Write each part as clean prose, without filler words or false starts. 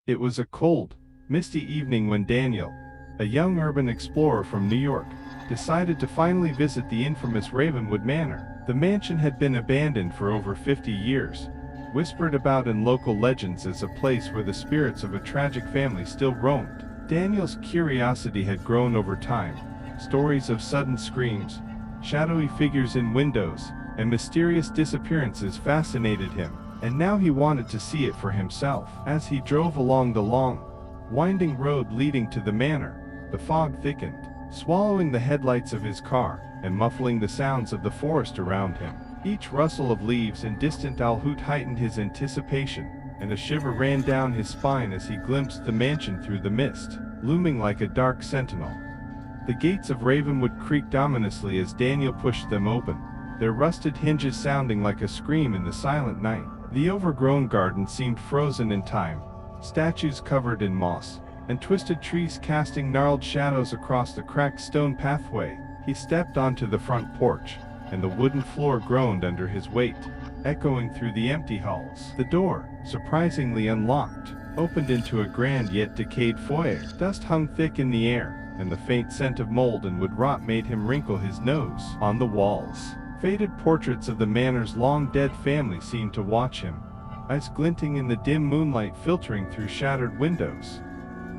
It was a cold, misty evening when Daniel, a young urban explorer from New York, decided to finally visit the infamous Ravenwood Manor. The mansion had been abandoned for over 50 years, whispered about in local legends as a place where the spirits of a tragic family still roamed. Daniel's curiosity had grown over time. Stories of sudden screams, shadowy figures in windows, and mysterious disappearances fascinated him, and now he wanted to see it for himself. As he drove along the long, winding road leading to the manor, the fog thickened, swallowing the headlights of his car and muffling the sounds of the forest around him. Each rustle of leaves and distant owl hoot heightened his anticipation, and a shiver ran down his spine as he glimpsed the mansion through the mist, looming like a dark sentinel. The gates of Ravenwood creaked ominously as Daniel pushed them open, their rusted hinges sounding like a scream in the silent night. The overgrown garden seemed frozen in time, statues covered in moss, and twisted trees casting gnarled shadows across the cracked stone pathway. He stepped onto the front porch, and the wooden floor groaned under his weight, echoing through the empty halls. The door, surprisingly unlocked, opened into a grand yet decayed foyer. Dust hung thick in the air, and the faint scent of mold and wood rot made him wrinkle his nose. On the walls, faded portraits of the manor's long-dead family seemed to watch him, eyes glinting in the dim moonlight filtering through shattered windows.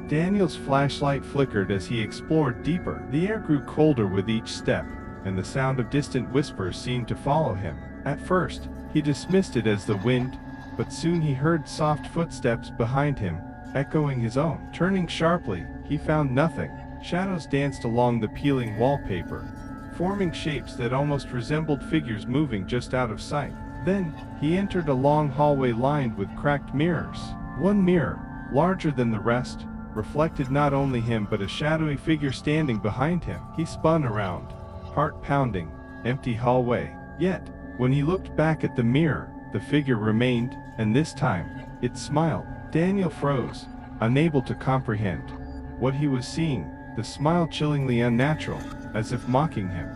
Daniel's flashlight flickered as he explored deeper. The air grew colder with each step, and the sound of distant whispers seemed to follow him. At first, he dismissed it as the wind, but soon he heard soft footsteps behind him, echoing his own. Turning sharply, he found nothing. Shadows danced along the peeling wallpaper, forming shapes that almost resembled figures moving just out of sight. Then, he entered a long hallway lined with cracked mirrors. One mirror, larger than the rest, reflected not only him but a shadowy figure standing behind him. He spun around, heart pounding, empty hallway. Yet, when he looked back at the mirror, the figure remained, and this time, it smiled. Daniel froze, unable to comprehend what he was seeing, the smile chillingly unnatural, as if mocking him.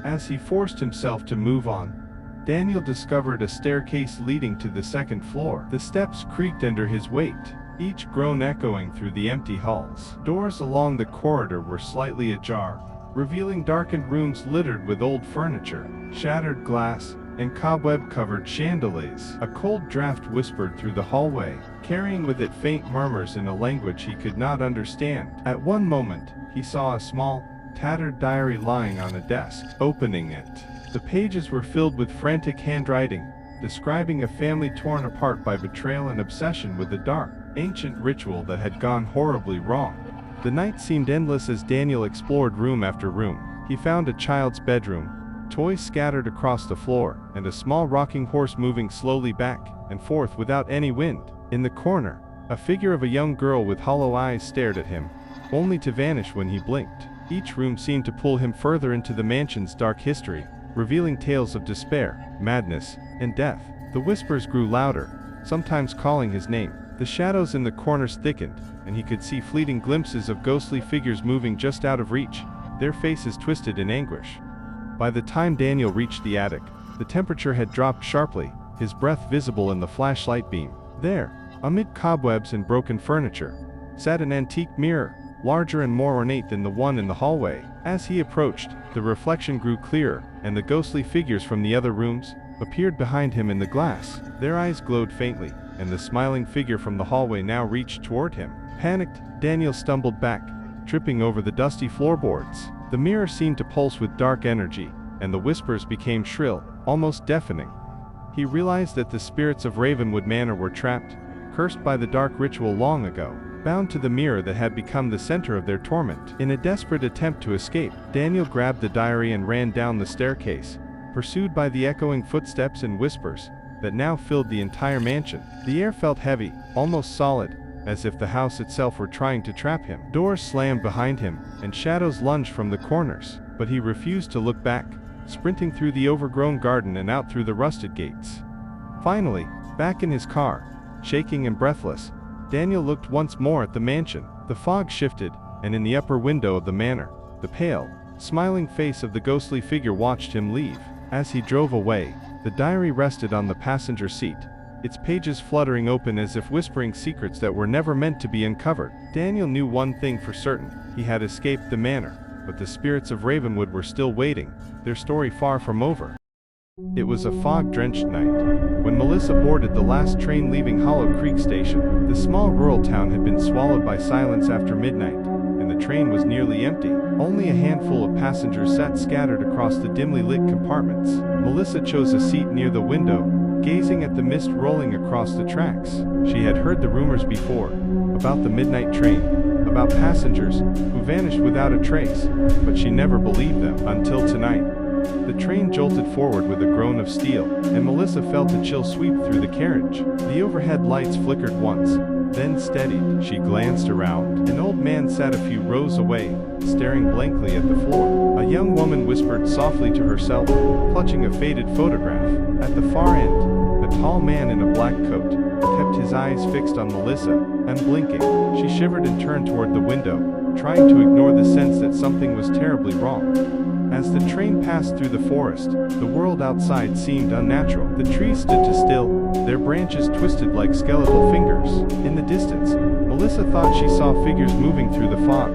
As he forced himself to move on, Daniel discovered a staircase leading to the second floor. The steps creaked under his weight, each groan echoing through the empty halls. Doors along the corridor were slightly ajar, revealing darkened rooms littered with old furniture, shattered glass, and cobweb-covered chandeliers. A cold draft whispered through the hallway, carrying with it faint murmurs in a language he could not understand. At one moment, he saw a small, tattered diary lying on a desk. Opening it, the pages were filled with frantic handwriting, describing a family torn apart by betrayal and obsession with a dark, ancient ritual that had gone horribly wrong. The night seemed endless as Daniel explored room after room. He found a child's bedroom, toys scattered across the floor, and a small rocking horse moving slowly back and forth without any wind. In the corner, a figure of a young girl with hollow eyes stared at him, only to vanish when he blinked. Each room seemed to pull him further into the mansion's dark history, revealing tales of despair, madness, and death. The whispers grew louder, sometimes calling his name. The shadows in the corners thickened, and he could see fleeting glimpses of ghostly figures moving just out of reach, their faces twisted in anguish. By the time Daniel reached the attic, the temperature had dropped sharply, his breath visible in the flashlight beam. There, amid cobwebs and broken furniture, sat an antique mirror, larger and more ornate than the one in the hallway. As he approached, the reflection grew clearer, and the ghostly figures from the other rooms appeared behind him in the glass. Their eyes glowed faintly, and the smiling figure from the hallway now reached toward him. Panicked, Daniel stumbled back, tripping over the dusty floorboards. The mirror seemed to pulse with dark energy, and the whispers became shrill, almost deafening. He realized that the spirits of Ravenwood Manor were trapped, cursed by the dark ritual long ago, bound to the mirror that had become the center of their torment. In a desperate attempt to escape, Daniel grabbed the diary and ran down the staircase, pursued by the echoing footsteps and whispers that now filled the entire mansion. The air felt heavy, almost solid, as if the house itself were trying to trap him. Doors slammed behind him, and shadows lunged from the corners, but he refused to look back, sprinting through the overgrown garden and out through the rusted gates. Finally, back in his car, shaking and breathless, Daniel looked once more at the mansion. The fog shifted, and in the upper window of the manor, the pale, smiling face of the ghostly figure watched him leave. As he drove away, the diary rested on the passenger seat, its pages fluttering open as if whispering secrets that were never meant to be uncovered. Daniel knew one thing for certain: he had escaped the manor, but the spirits of Ravenwood were still waiting, their story far from over. It was a fog-drenched night. When Melissa boarded the last train leaving Hollow Creek Station, the small rural town had been swallowed by silence after midnight, and the train was nearly empty. Only a handful of passengers sat scattered across the dimly lit compartments. Melissa chose a seat near the window, gazing at the mist rolling across the tracks. She had heard the rumors before, about the midnight train, about passengers who vanished without a trace, but she never believed them until tonight. The train jolted forward with a groan of steel, and Melissa felt a chill sweep through the carriage. The overhead lights flickered once, then steadied. She glanced around. An old man sat a few rows away, staring blankly at the floor. A young woman whispered softly to herself, clutching a faded photograph. At the far end, a tall man in a black coat kept his eyes fixed on Melissa, unblinking. She shivered and turned toward the window, trying to ignore the sense that something was terribly wrong. As the train passed through the forest, the world outside seemed unnatural. The trees stood still, their branches twisted like skeletal fingers. In the distance, Melissa thought she saw figures moving through the fog,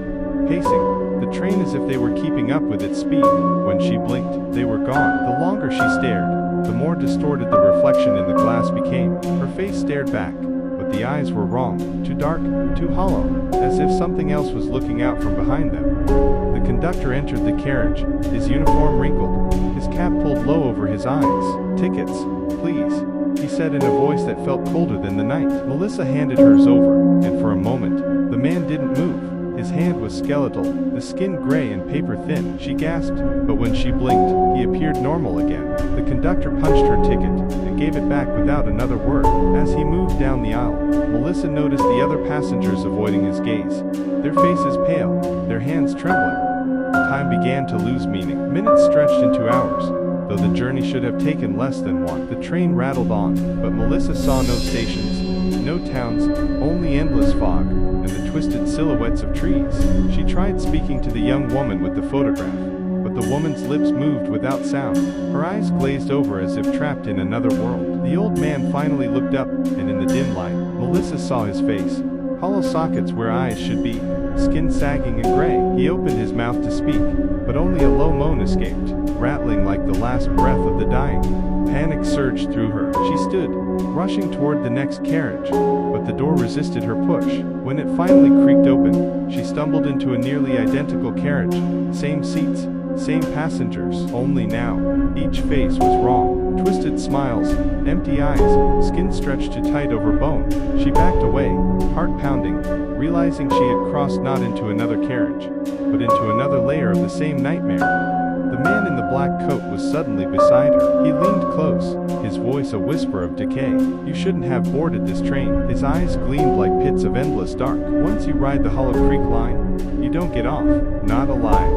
pacing the train as if they were keeping up with its speed. When she blinked, they were gone. The longer she stared, the more distorted the reflection in the glass became. Her face stared back, but the eyes were wrong, too dark, too hollow, as if something else was looking out from behind them. The conductor entered the carriage, his uniform wrinkled, his cap pulled low over his eyes. "Tickets, please," he said in a voice that felt colder than the night. Melissa handed hers over, and for a moment, the man didn't move. His hand was skeletal, the skin gray and paper thin. She gasped, but when she blinked, he appeared normal again. The conductor punched her ticket and gave it back without another word. As he moved down the aisle, Melissa noticed the other passengers avoiding his gaze, their faces pale, their hands trembling. Time began to lose meaning. Minutes stretched into hours, though the journey should have taken less than one. The train rattled on, but Melissa saw no stations, no towns, only endless fog, and the twisted silhouettes of trees. She tried speaking to the young woman with the photograph, but the woman's lips moved without sound. Her eyes glazed over as if trapped in another world. The old man finally looked up, and in the dim light, Melissa saw his face. Hollow sockets where eyes should be, skin sagging and gray. He opened his mouth to speak, but only a low moan escaped, rattling like the last breath of the dying. Panic surged through her. She stood, rushing toward the next carriage, but the door resisted her push. When it finally creaked open, she stumbled into a nearly identical carriage. Same seats, same passengers, only now, each face was wrong. Twisted smiles, empty eyes, skin stretched too tight over bone. She backed away, heart pounding, realizing she had crossed not into another carriage, but into another layer of the same nightmare. The man in the black coat was suddenly beside her. He leaned close, his voice a whisper of decay. "You shouldn't have boarded this train." His eyes gleamed like pits of endless dark. "Once you ride the Hollow Creek line, you don't get off. Not alive."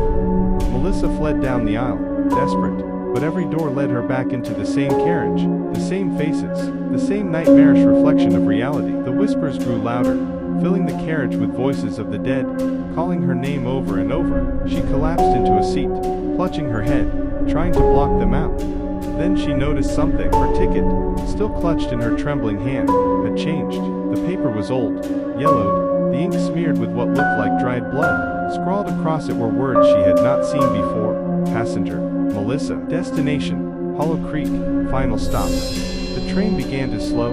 Melissa fled down the aisle, desperate, but every door led her back into the same carriage, the same faces, the same nightmarish reflection of reality. The whispers grew louder, filling the carriage with voices of the dead, calling her name over and over. She collapsed into a seat, clutching her head, trying to block them out. Then she noticed something. Her ticket, still clutched in her trembling hand, had changed. The paper was old, yellowed, the ink smeared with what looked like dried blood. Scrawled across it were words she had not seen before. Passenger, Melissa. Destination, Hollow Creek, final stop. The train began to slow,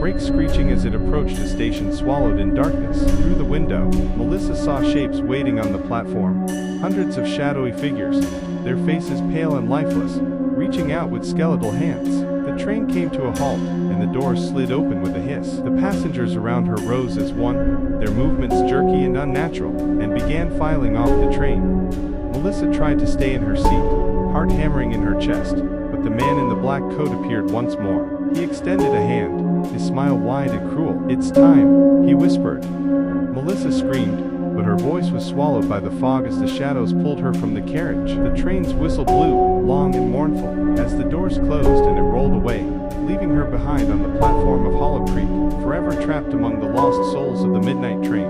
brakes screeching as it approached a station swallowed in darkness. Through the window, Melissa saw shapes waiting on the platform, hundreds of shadowy figures, their faces pale and lifeless, reaching out with skeletal hands. The train came to a halt, and the doors slid open with a hiss. The passengers around her rose as one, their movements jerky and unnatural, and began filing off the train. Melissa tried to stay in her seat, heart hammering in her chest, but the man in the black coat appeared once more. He extended a hand, his smile wide and cruel. "It's time," he whispered. Melissa screamed, but her voice was swallowed by the fog as the shadows pulled her from the carriage. The train's whistle blew, long and mournful, as the doors closed and it rolled away, leaving her behind on the platform of Hollow Creek, forever trapped among the lost souls of the midnight train.